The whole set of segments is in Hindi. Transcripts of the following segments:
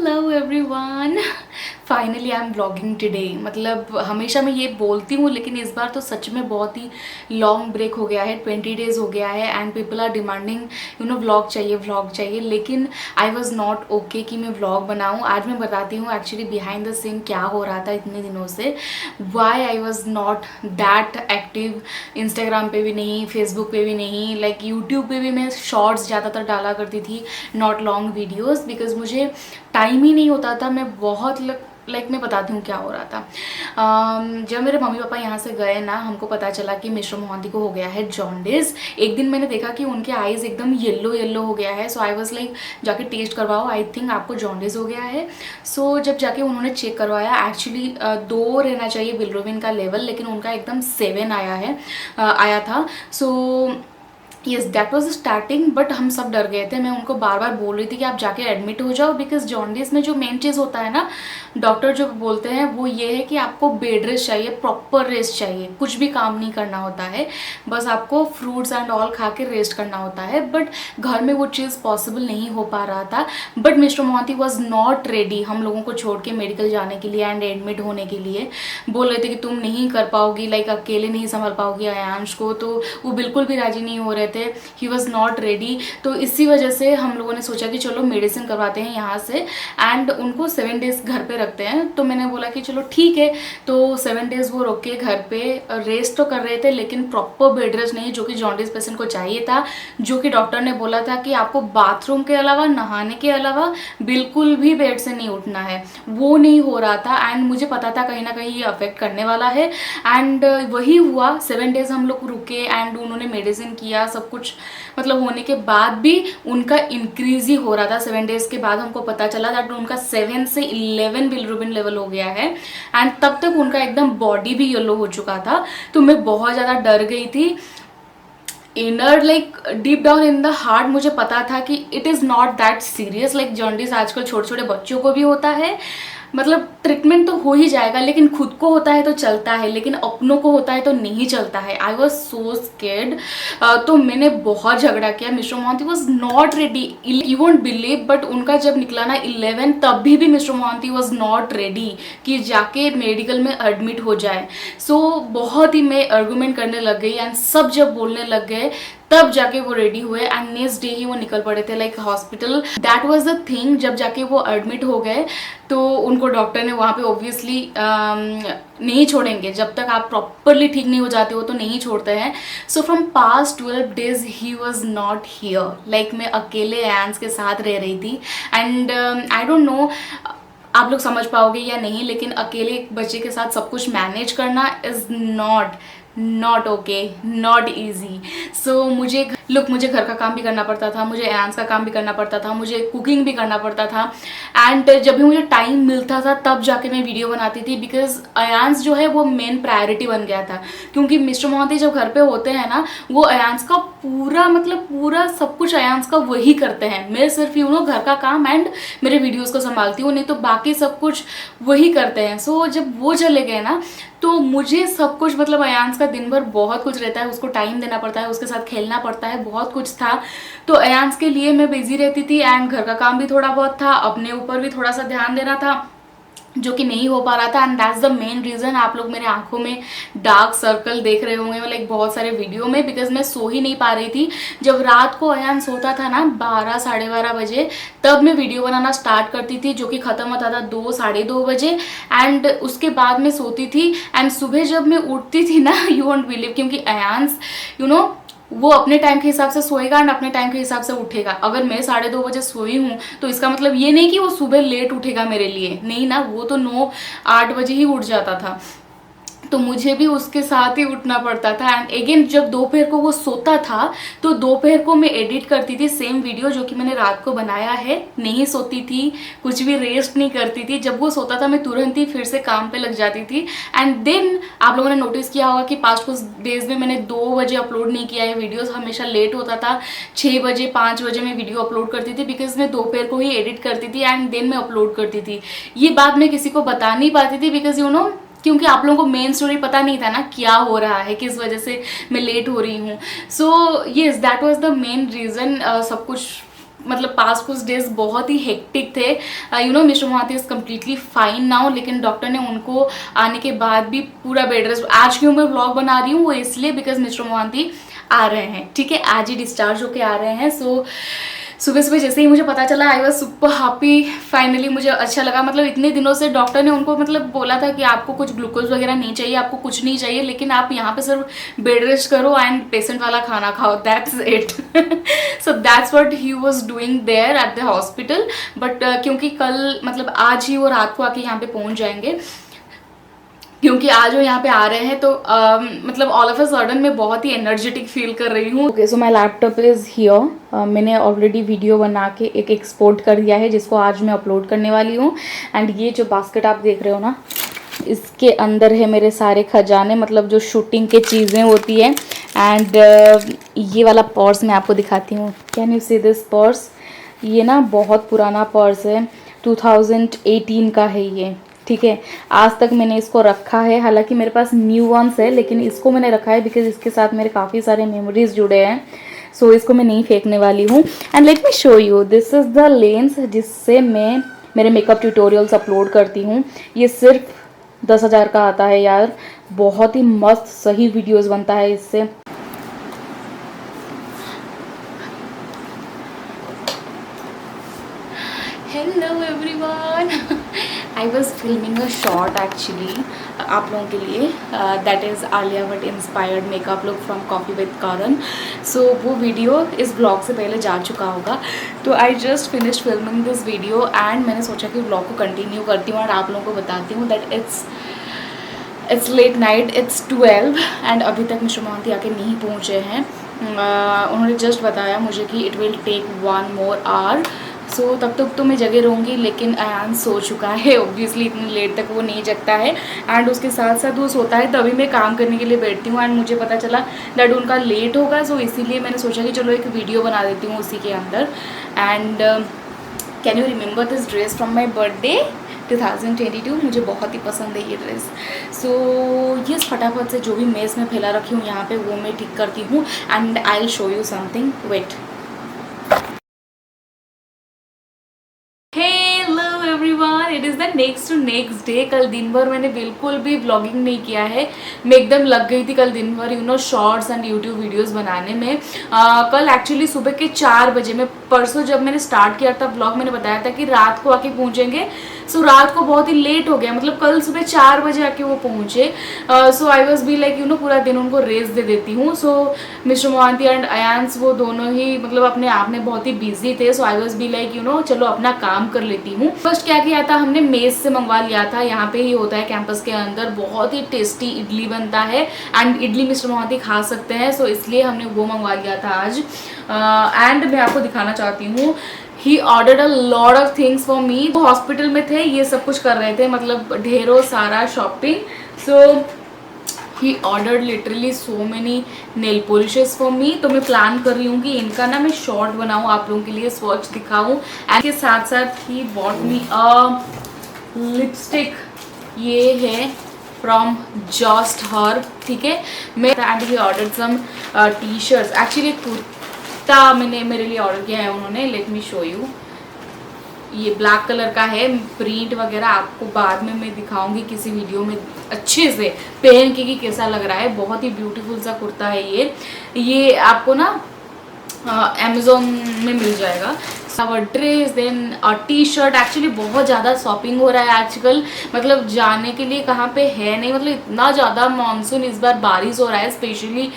Hello everyone, finally I am blogging today. मतलब हमेशा मैं ये बोलती हूँ लेकिन इस बार तो सच में बहुत ही लॉन्ग ब्रेक हो गया है। 20 डेज़ हो गया है and people are demanding vlog चाहिए। लेकिन आई वॉज नॉट ओके कि मैं व्लॉग बनाऊँ। आज मैं बताती हूँ एक्चुअली बिहाइंड द सीन क्या हो रहा था इतने दिनों से, why I was not that active. Instagram पे भी नहीं, फेसबुक पे भी नहीं, लाइक यूट्यूब पे भी मैं शॉर्ट्स ज़्यादातर डाला करती थी, नॉट लॉन्ग वीडियोज़, बिकॉज मुझे टाइम ही नहीं होता था। मैं बहुत लाइक मैं बताती हूँ क्या हो रहा था। जब मेरे मम्मी पापा यहाँ से गए ना, हमको पता चला कि मिस्टर मोहंती को हो गया है जॉन्डिस। एक दिन मैंने देखा कि उनके आईज एकदम येलो येलो हो गया है। सो आई वाज लाइक जाके टेस्ट करवाओ, आई थिंक आपको जॉन्डिस हो गया है। सो जब जाके उन्होंने चेक करवाया, एक्चुअली 2 रहना चाहिए बिलिरुबिन का लेवल, लेकिन उनका एकदम 7 आया था। सो yes that was starting, but हम सब डर गए थे। मैं उनको बार बार बोल रही थी कि आप जाके एडमिट हो जाओ, बिकॉज जॉन्डिस में जो मेन चीज़ होता है ना, डॉक्टर जो बोलते हैं वो ये है कि आपको बेड रेस्ट चाहिए, प्रॉपर रेस्ट चाहिए, कुछ भी काम नहीं करना होता है, बस आपको फ्रूट्स एंड ऑल खा के रेस्ट करना होता है। बट घर में वो चीज़ पॉसिबल नहीं हो पा रहा था। But mister Mohanty was not ready हम लोगों को छोड़ के मेडिकल जाने के लिए एंड एडमिट होने के लिए। बोल रहे थे कि तुम नहीं कर पाओगी, लाइक अकेले नहीं संभाल पाओगी अयांश को, तो वो बिल्कुल भी राजी नहीं हो रहे थे। He was not ready. तो इसी वजह से हम लोगों ने सोचा कि चलो मेडिसिन करवाते हैं यहाँ से एंड उनको 7 डेज घर पे रखते हैं। तो मैंने बोला कि चलो ठीक है। तो 7 डेज वो रुक के घर पे रेस्ट तो कर रहे थे, लेकिन प्रॉपर बेड रेस्ट नहीं, जो कि जॉन्डिस पेशेंट को चाहिए था, जो कि डॉक्टर ने बोला था कि आपको बाथरूम के अलावा, नहाने के अलावा बिल्कुल भी बेड से नहीं उठना है। वो नहीं हो रहा था एंड मुझे पता था कहीं ना कहीं ये अफेक्ट करने वाला है। एंड वही हुआ। 7 डेज हम लोग रुके एंड उन्होंने मेडिसिन किया, सब कुछ मतलब होने के बाद भी उनका इंक्रीज ही हो रहा था। 7 डेज के बाद हमको पता चला दैट उनका 7 से 11 बिलिरुबिन लेवल हो गया है एंड तब तक उनका एकदम बॉडी भी येलो हो चुका था। तो मैं बहुत ज़्यादा डर गई थी। Inner like deep down in the heart मुझे पता था कि it is not that serious. Like jaundice आजकल छोटे छोटे बच्चों को भी होता है, मतलब ट्रीटमेंट तो हो ही जाएगा, लेकिन खुद को होता है तो चलता है, लेकिन अपनों को होता है तो नहीं चलता है। आई वॉज सो स्केर्ड। तो मैंने बहुत झगड़ा किया। Mister Mohanty was not ready, you won't believe, but उनका जब निकला ना 11, तब भी mister Mohanty was not ready कि जाके मेडिकल में एडमिट हो जाए। सो बहुत ही मैं आर्गूमेंट करने लग गई एंड सब जब बोलने लग गए तब जाके वो रेडी हुए एंड नेक्स्ट डे ही वो निकल पड़े थे like hospital. That was the thing. जब जाके वो एडमिट हो गए तो उनको डॉक्टर ने वहाँ पे ऑब्वियसली नहीं छोड़ेंगे, जब तक आप प्रॉपरली ठीक नहीं हो जाते हो तो नहीं छोड़ते हैं। So from past 12 days he was not here. Like मैं अकेले एंस के साथ रह रही थी एंड आई डोंट नो आप लोग समझ पाओगे या नहीं, लेकिन अकेले एक बच्चे के साथ सब कुछ मैनेज करना is not okay, not easy. So मुझे घर का काम भी करना पड़ता था, मुझे एंस का काम भी करना पड़ता था, मुझे कुकिंग भी करना पड़ता था एंड जब भी मुझे टाइम मिलता था तब जाके मैं वीडियो बनाती थी, बिकॉज अयांस जो है वो मेन प्रायोरिटी बन गया था। क्योंकि मिस्टर मोहंती जब घर पे होते हैं ना, वो अयांस का पूरा सब कुछ अयांस का वही करते हैं। मैं सिर्फ घर का काम एंड मेरे वीडियोज़ को संभालती हूँ, नहीं तो बाकी सब कुछ वही करते हैं। सो जब वो चले गए ना, तो मुझे सब कुछ मतलब अयांस का दिन भर बहुत कुछ रहता है, उसको टाइम देना पड़ता है, उसके साथ खेलना पड़ता है, बहुत कुछ था। तो अयांस के लिए मैं बिजी रहती थी एंड घर का काम भी थोड़ा बहुत था, अपने ऊपर भी थोड़ा सा ध्यान देना था, जो कि नहीं हो पा रहा था। And that's the main reason आप लोग मेरे आंखों में डार्क सर्कल देख रहे होंगे लाइक बहुत सारे वीडियो में, बिकॉज मैं सो ही नहीं पा रही थी। जब रात को अयान सोता था ना 12 साढ़े 12 बजे, तब मैं वीडियो बनाना स्टार्ट करती थी, जो कि ख़त्म होता था 2 साढ़े 2 बजे एंड उसके बाद मैं सोती थी। एंड सुबह जब मैं उठती थी ना, यू वोंट बिलीव, क्योंकि अयांस वो अपने टाइम के हिसाब से सोएगा एंड अपने टाइम के हिसाब से उठेगा। अगर मैं 2:30 बजे सोई हूँ तो इसका मतलब ये नहीं कि वो सुबह लेट उठेगा मेरे लिए, नहीं ना, वो तो 9-8 बजे ही उठ जाता था। तो मुझे भी उसके साथ ही उठना पड़ता था। एंड अगेन जब दोपहर को वो सोता था तो दोपहर को मैं एडिट करती थी सेम वीडियो जो कि मैंने रात को बनाया है। नहीं सोती थी, कुछ भी रेस्ट नहीं करती थी। जब वो सोता था मैं तुरंत ही फिर से काम पे लग जाती थी। एंड देन आप लोगों ने नोटिस किया होगा कि पास्ट कुछ डेज में मैंने 2 बजे अपलोड नहीं किया है वीडियोस, हमेशा लेट होता था। 6 बजे 5 बजे मैं वीडियो अपलोड करती थी, बिकॉज मैं दोपहर को ही एडिट करती थी एंड देन मैं अपलोड करती थी। ये बात मैं किसी को बता नहीं पाती थी, बिकॉज क्योंकि आप लोगों को मेन स्टोरी पता नहीं था ना क्या हो रहा है, किस वजह से मैं लेट हो रही हूँ। So yes that was the main reason. सब कुछ मतलब पास्ट कुछ डेज बहुत ही हेक्टिक थे। Mr Mohanty is completely fine now, लेकिन डॉक्टर ने उनको आने के बाद भी पूरा बेड रेस्ट। आज क्यों मैं व्लॉग बना रही हूँ वो इसलिए बिकॉज मिस्टर मोहांती आ रहे हैं, ठीक है, आज ही डिस्चार्ज होके आ रहे हैं। सो सुबह सुबह जैसे ही मुझे पता चला I was super happy. Finally मुझे अच्छा लगा। मतलब इतने दिनों से डॉक्टर ने उनको मतलब बोला था कि आपको कुछ ग्लूकोज वगैरह नहीं चाहिए, आपको कुछ नहीं चाहिए, लेकिन आप यहाँ पे सिर्फ बेड रेस्ट करो एंड पेशेंट वाला खाना खाओ, that's it. So that's what he was doing there at the hospital. But क्योंकि कल मतलब आज ही वो रात को आके यहाँ पे पहुँच जाएंगे, क्योंकि आज वो यहाँ पे आ रहे हैं, तो मतलब ऑल ऑफ अ सडन मैं बहुत ही एनर्जेटिक फील कर रही हूँ। Okay, so my laptop is here. मैंने ऑलरेडी वीडियो बना के एक एक्सपोर्ट कर दिया है जिसको आज मैं अपलोड करने वाली हूँ। एंड ये जो बास्केट आप देख रहे हो ना, इसके अंदर है मेरे सारे खजाने, मतलब जो शूटिंग के चीज़ें होती है। एंड ये वाला पर्स मैं आपको दिखाती हूँ। Can you see this purse? ये ना बहुत पुराना पर्स है, 2018 का है ये, ठीक है। आज तक मैंने इसको रखा है, हालांकि मेरे पास न्यू वंस है, लेकिन इसको मैंने रखा है बिकॉज इसके साथ मेरे काफ़ी सारे मेमोरीज जुड़े हैं। सो इसको मैं नहीं फेंकने वाली हूँ। And let me show you, this is the lens जिससे मैं मेरे मेकअप ट्यूटोरियल्स अपलोड करती हूँ। ये सिर्फ 10,000 का आता है यार, बहुत ही मस्त सही वीडियोज़ बनता है इससे। Hello everyone, I was filming a short actually आप लोगों के लिए, that is Alia Bhatt inspired makeup look from coffee with Karan. So वो वीडियो इस ब्लॉग से पहले जा चुका होगा, तो I just finish filming this video and मैंने सोचा कि ब्लॉग को कंटिन्यू करती हूँ और आप लोगों को बताती हूँ that it's late night, it's 12 and अभी तक मिस्टर मोहांती आके नहीं पहुँचे हैं। उन्होंने जस्ट बताया मुझे कि it will take 1 more hour। So तब तक तो मैं जगे रहूँगी, लेकिन अयान सो चुका है ऑब्वियसली, इतनी लेट तक वो नहीं जगता है। एंड उसके साथ साथ वो सोता है तभी मैं काम करने के लिए बैठती हूँ। एंड मुझे पता चला दैट उनका लेट होगा, सो इसीलिए मैंने सोचा कि चलो एक वीडियो बना देती हूँ उसी के अंदर। And can you remember this dress from my birthday 2022? मुझे बहुत ही पसंद है ये ड्रेस। सो यस, फटाफट से जो भी मेस में फैला रखी हूँ यहाँ पे वो मैं ठीक करती हूँ and I will show you something. Wait, it is the next day. कल दिन भर मैंने बिल्कुल भी व्लॉगिंग नहीं किया है, मैं एकदम लग गई थी कल दिन भर शॉर्ट्स एंड यूट्यूब वीडियोस बनाने में। कल एक्चुअली सुबह के 4 बजे, मैं परसों जब मैंने स्टार्ट किया था व्लॉग, मैंने बताया था कि रात को आके पहुँचेंगे। सो रात को बहुत ही लेट हो गया, मतलब कल सुबह 4 बजे आके वो पहुँचे। सो आई वॉज बी लाइक पूरा दिन उनको रेस्ट दे देती हूँ। सो मिस्टर मोहांती एंड अयांस वो दोनों ही मतलब अपने आप में बहुत ही बिजी थे। सो आई वॉज बी लाइक चलो अपना काम कर लेती हूँ। फर्स्ट क्या किया था, हमने मेस से मंगवा लिया था, यहाँ पे ही होता है कैंपस के अंदर, बहुत ही टेस्टी इडली बनता है एंड इडली मिस्टर मोहांती खा सकते हैं। सो इसलिए हमने वो मंगवा लिया था आज। एंड मैं आपको दिखाना चाहती हूँ, he ordered a lot of things for me. Hospital में थे, ये सब कुछ कर रहे थे, मतलब ढेरों सारा shopping. So he ordered literally so many nail polishes for me. तो मैं प्लान कर रही हूँ कि इनका ना मैं शॉर्ट बनाऊँ, आप लोगों के लिए स्वॉच दिखाऊँ। एंड के साथ साथ he bought me a lipstick, ये है फ्रॉम जस्ट हर, ठीक है। मैं and he ordered some T shirts, actually kurta मैंने मेरे लिए ऑर्डर किया है उन्होंने, लेट मी शो यू। ये ब्लैक कलर का है, प्रिंट वगैरह आपको बाद में मैं दिखाऊंगी किसी वीडियो में अच्छे से पहन के कि कैसा लग रहा है। बहुत ही ब्यूटीफुल सा कुर्ता है ये आपको ना अमेज़ोन में मिल जाएगा। Our dress, then T shirt, actually बहुत ज़्यादा शॉपिंग हो रहा है आजकल, मतलब जाने के लिए कहाँ पे है नहीं, मतलब इतना ज़्यादा मानसून इस बार बारिश हो रहा है स्पेशली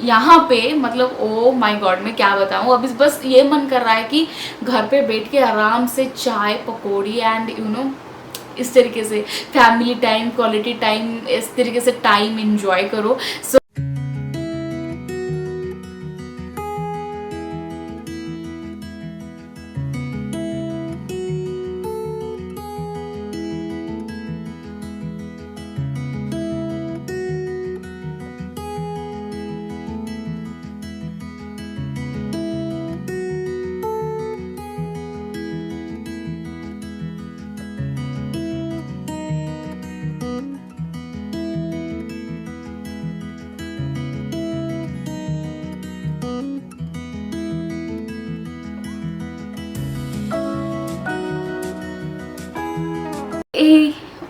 यहाँ पे, मतलब ओ माय गॉड मैं क्या बताऊँ। अभी बस ये मन कर रहा है कि घर पे बैठ के आराम से चाय पकौड़ी एंड इस तरीके से फैमिली टाइम, क्वालिटी टाइम, इस तरीके से टाइम एंजॉय करो। So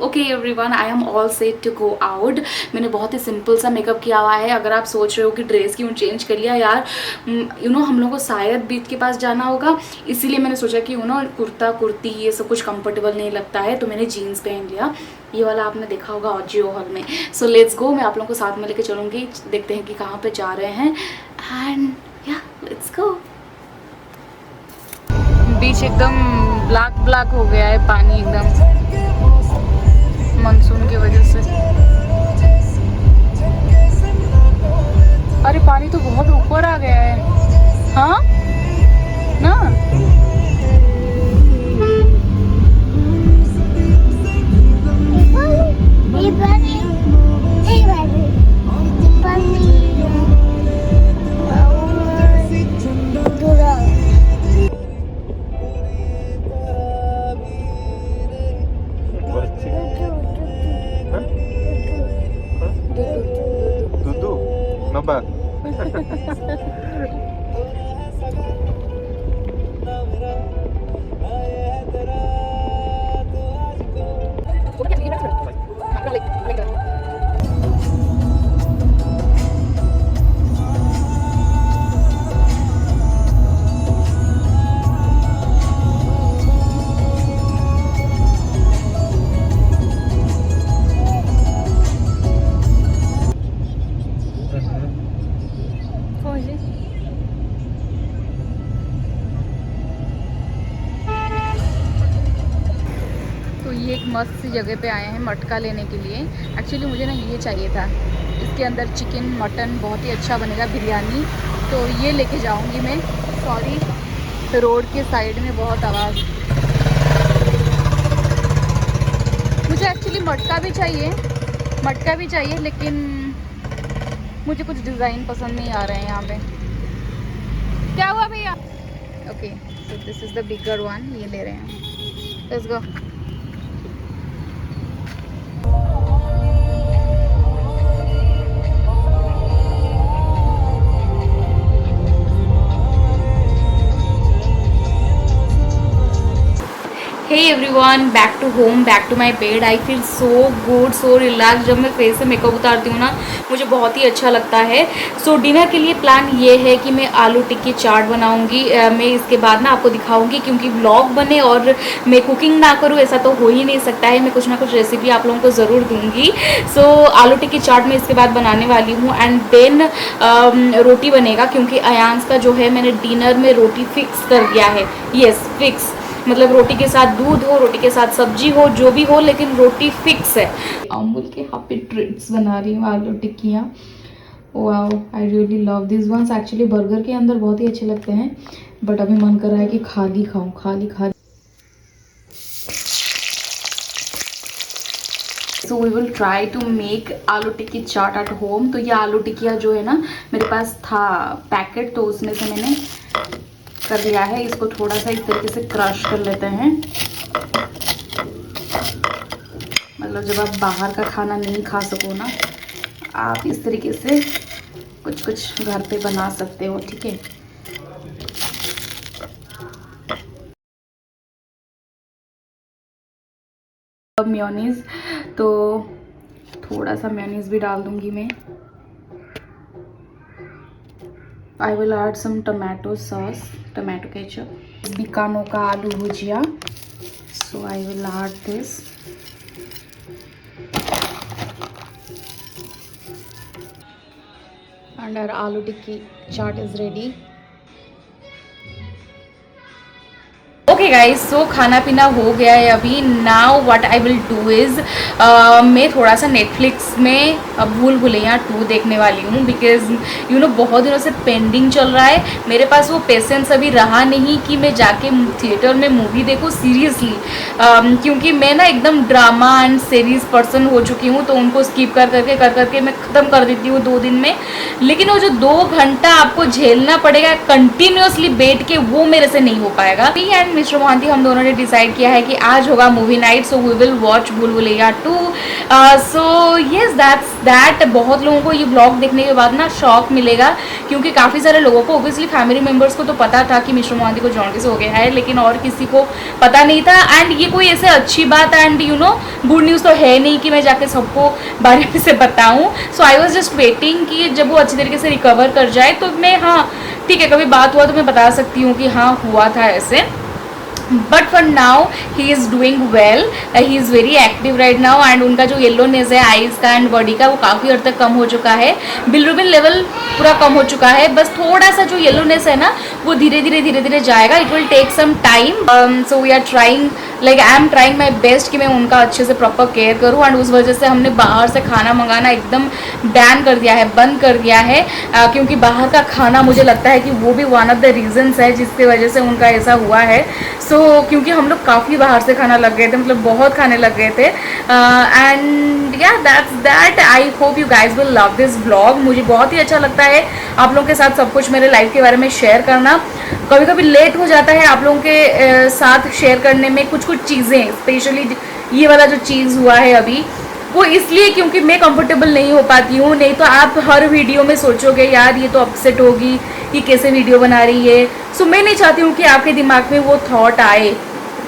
okay everyone, I am all set to go out. मैंने बहुत ही सिंपल सा मेकअप किया हुआ है। अगर आप सोच रहे हो कि ड्रेस क्यों चेंज कर लिया यार, हम लोग को शायद बीच के पास जाना होगा, इसीलिए मैंने सोचा कि कुर्ता कुर्ती ये सब कुछ कंफर्टेबल नहीं लगता है, तो मैंने जीन्स पहन लिया। ये वाला आपने देखा होगा ऑजियो हॉल में। सो लेट्स गो, मैं आप लोगों को साथ में लेके चलूँगी, देखते हैं कि कहाँ पर जा रहे हैं। एंड या लेट्स गो। बीच एकदम ब्लैक ब्लैक हो गया है, पानी एकदम मानसून की वजह से। अरे पानी तो बहुत ऊपर आ गया है। हाँ ना, ये एक मस्त सी जगह पे आए हैं मटका लेने के लिए। एक्चुअली मुझे ना ये चाहिए था, इसके अंदर चिकन मटन बहुत ही अच्छा बनेगा, बिरयानी, तो ये लेके जाऊंगी मैं। सॉरी, रोड के साइड में बहुत आवाज़। मुझे एक्चुअली मटका भी चाहिए, लेकिन मुझे कुछ डिज़ाइन पसंद नहीं आ रहे हैं यहाँ पे। क्या हुआ भैया? Okay, so this is the bigger one, ये ले रहे हैं। Let's go. Hey everyone, back to home, back to my bed. I feel so good, so relax. जब मैं फेस से मेकअप उतारती हूँ ना, मुझे बहुत ही अच्छा लगता है। सो डिनर के लिए प्लान ये है कि मैं आलू टिक्की चाट बनाऊँगी। मैं इसके बाद ना आपको दिखाऊँगी, क्योंकि व्लॉग बने और मैं कुकिंग ना करूँ ऐसा तो हो ही नहीं सकता है। मैं कुछ ना कुछ रेसिपी आप लोगों को ज़रूर दूँगी। सो आलू टिक्की चाट मैं इसके बाद बनाने वाली हूँ। एंड देन रोटी बनेगा, क्योंकि अयांश का जो है मैंने डिनर में रोटी फिक्स कर दिया है। येस, फिक्स, मतलब रोटी के साथ दूध हो, रोटी के साथ सब्जी हो, जो भी हो, लेकिन रोटी फिक्स है। अमूल के हैप्पी ट्रीट्स बना रही हूँ, आलू टिक्कियाँ। Wow, I really love this ones. Actually burger के अंदर बहुत ही अच्छे लगते हैं, बट अभी मन कर रहा है कि खाली खाऊं, खाली। So we will try to make aloo tikki chaat at home. तो ये आलू टिक्किया जो है ना, मेरे पास था पैकेट, तो उसमें से मैंने कर लिया है। इसको थोड़ा सा इस तरीके से क्रश कर लेते हैं। मतलब जब आप बाहर का खाना नहीं खा सको ना, आप इस तरीके से कुछ कुछ घर पे बना सकते हो, ठीक है। अब मेयोनीज, तो थोड़ा सा मेयोनीज भी डाल दूंगी मैं। I will add some tomato sauce, tomato ketchup. Bicano ka aloo bhujia, so I will add this. And our aloo tikki chaat is ready. Okay guys, so खाना पीना हो गया है अभी। Now what I will do is, मैं थोड़ा सा नेटफ्लिक्स में भूल भुलैया 2 देखने वाली हूँ, बिकॉज बहुत दिनों से पेंडिंग चल रहा है। मेरे पास वो पेशेंस अभी रहा नहीं कि मैं जाके थिएटर में मूवी देखूँ सीरियसली, क्योंकि मैं ना एकदम ड्रामा एंड सीरीज पर्सन हो चुकी हूँ, तो उनको स्किप कर करके मैं ख़त्म कर देती हूँ 2 दिन में। लेकिन वो जो 2 घंटा आपको झेलना पड़ेगा कंटिन्यूसली बैठ के, वो मेरे से नहीं हो पाएगा। Me and Mr Mr Mohanty हम दोनों ने डिसाइड किया है कि आज होगा movie night, so we will watch Bhool Bhulaiyaa 2। So yes that's that. बहुत लोगों को ये ब्लॉग देखने के बाद ना शॉक मिलेगा, क्योंकि काफ़ी सारे लोगों को, ओबियसली फैमिली मेम्बर्स को तो पता था कि मिस्टर मोहंती को जॉन्डिस हो गया है, लेकिन और किसी को पता नहीं था। एंड ये कोई ऐसे अच्छी बात and you know good news तो है नहीं कि मैं जाके सबको बारे से बताऊँ। सो आई वॉज जस्ट वेटिंग कि जब वो अच्छी तरीके से रिकवर कर जाए तो मैं, हाँ ठीक है, कभी बात हुआ तो मैं बता सकती हूँ कि हाँ हुआ था ऐसे। But for now he is doing well, he is very active right now. And उनका जो येलोनेस है आइज़ का एंड बॉडी का, वो काफ़ी हद तक कम हो चुका है। बिलिरुबिन लेवल पूरा कम हो चुका है, बस थोड़ा सा जो येलोनेस है ना वो धीरे धीरे जाएगा। It will take some time. So we are trying, like I am trying my best कि मैं उनका अच्छे से प्रॉपर केयर करूँ। एंड उस वजह से हमने बाहर से खाना मंगाना एकदम बैन कर दिया है, बंद कर दिया है, क्योंकि बाहर का खाना मुझे लगता है कि वो भी वन ऑफ द रीजंस है जिसकी वजह से उनका ऐसा हुआ है। सो क्योंकि हम लोग काफ़ी बाहर से खाना लग गए थे, मतलब बहुत खाने लग गए थे। एंड या that's that. I hope you guys will love this blog. मुझे बहुत ही अच्छा लगता है आप लोगों के साथ सब कुछ मेरे लाइफ के बारे में शेयर करना। कभी कभी लेट हो जाता है आप लोगों के साथ शेयर करने में कुछ चीज़ें, स्पेशली ये वाला जो चीज़ हुआ है अभी, वो इसलिए क्योंकि मैं कंफर्टेबल नहीं हो पाती हूँ। नहीं तो आप हर वीडियो में सोचोगे यार ये तो अपसेट होगी, ये कैसे वीडियो बना रही है। सो मैं नहीं चाहती हूँ कि आपके दिमाग में वो थॉट आए।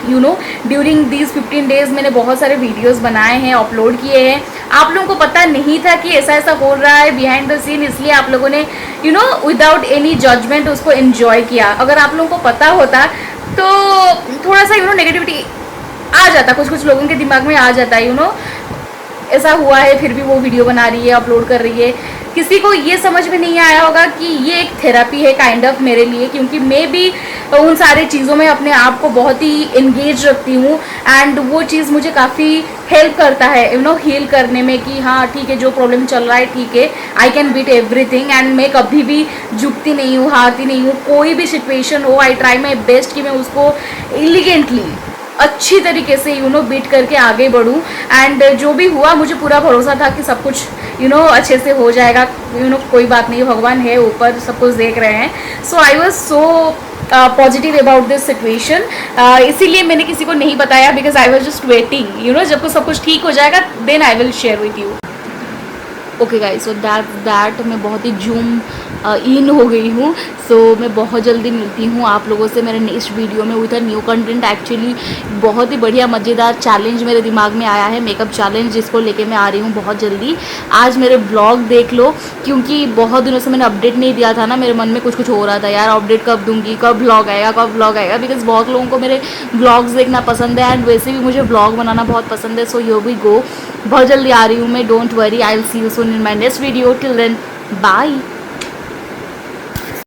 You know during these 15 days मैंने बहुत सारे वीडियोस बनाए हैं, अपलोड किए हैं। आप लोगों को पता नहीं था कि ऐसा ऐसा हो रहा है बिहाइंड द सीन, इसलिए आप लोगों ने you know without any judgement उसको एंजॉय किया। अगर आप लोगों को पता होता तो थोड़ा सा यू नो नेगेटिविटी आ जाता, कुछ लोगों के दिमाग में आ जाता है, यू नो ऐसा हुआ है फिर भी वो वीडियो बना रही है, अपलोड कर रही है। किसी को ये समझ में नहीं आया होगा कि ये एक थेरेपी है काइंड ऑफ मेरे लिए, क्योंकि मैं भी उन सारी चीज़ों में अपने आप को बहुत ही इंगेज रखती हूँ। एंड वो चीज़ मुझे काफ़ी हेल्प करता है यू नो हील करने में कि हाँ ठीक है, जो प्रॉब्लम चल रहा है ठीक है, I can beat everything. And मैं कभी भी झुकती नहीं हूँ, हारती नहीं हूँ। कोई भी सिचुएशन हो, आई ट्राई माई बेस्ट कि मैं उसको एलिगेंटली अच्छी तरीके से यू नो बीट करके आगे बढ़ूँ। एंड जो भी हुआ मुझे पूरा भरोसा था कि सब कुछ यू नो अच्छे से हो जाएगा। यू नो कोई बात नहीं, भगवान है ऊपर, सब कुछ देख रहे हैं। So I was so positive about this situation. इसीलिए मैंने किसी को नहीं बताया, because I was just waiting you know जब सब कुछ ठीक हो जाएगा then I will share with you. Okay guys, so that मैं बहुत ही जूम इन हो गई हूँ। सो मैं बहुत जल्दी मिलती हूँ आप लोगों से मेरे नेक्स्ट वीडियो में with a new content. Actually बहुत ही बढ़िया मज़ेदार चैलेंज मेरे दिमाग में आया है, मेकअप चैलेंज, जिसको लेके मैं आ रही हूँ बहुत जल्दी। आज मेरे ब्लॉग देख लो, क्योंकि बहुत दिनों से मैंने अपडेट नहीं दिया था ना, मेरे मन में कुछ हो रहा था यार अपडेट कब दूंगी, कब ब्लॉग आएगा, बिकॉज बहुत लोगों को मेरे ब्लॉग्स देखना पसंद है एंड वैसे भी मुझे ब्लॉग बनाना बहुत पसंद है। सो हियर वी गो, बहुत जल्दी आ रही हूँ मैं, don't worry, I will see you soon in my next video. Till then bye.